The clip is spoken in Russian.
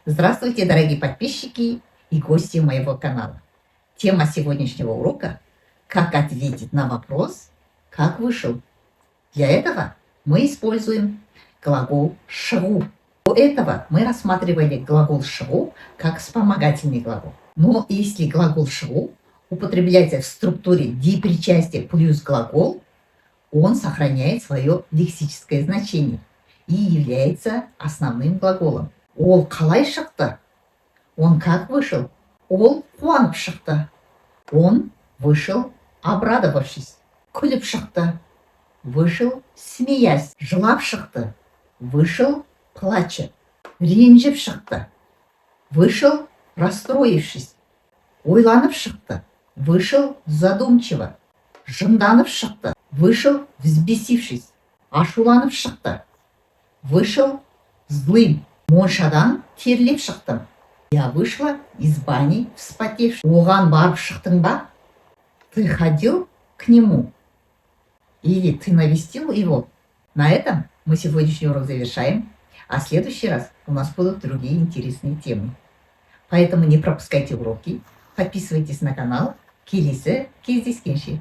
Здравствуйте, дорогие подписчики и гости моего канала. Тема сегодняшнего урока – как ответить на вопрос «как вышел?». Для этого мы используем глагол «шву». До этого мы рассматривали глагол «шву» как вспомогательный глагол. Но если глагол «шву» употребляется в структуре депричастия плюс глагол, он сохраняет свое лексическое значение и является основным глаголом. Ол қалай шықты? Он как вышел? Ол қуанып шықты. Он вышел, обрадовавшись. Күліп шықты. Вышел, смеясь. Жылап шықты. Вышел, плача. Ренжіп шықты. Вышел, расстроившись. Ойланып шықты. Вышел, задумчиво. Жынданып шықты. Вышел, взбесившись. Ашуланып шықты. Вышел, злым. Моншадан терлеп шықтым. Я вышла из бани вспотевшись. Оған барып шықтың ба? Ты ходил к нему? Или ты навестил его? На этом мы сегодняшний урок завершаем, а в следующий раз у нас будут другие интересные темы. Поэтому не пропускайте уроки, подписывайтесь на канал. Келесі кездескенше.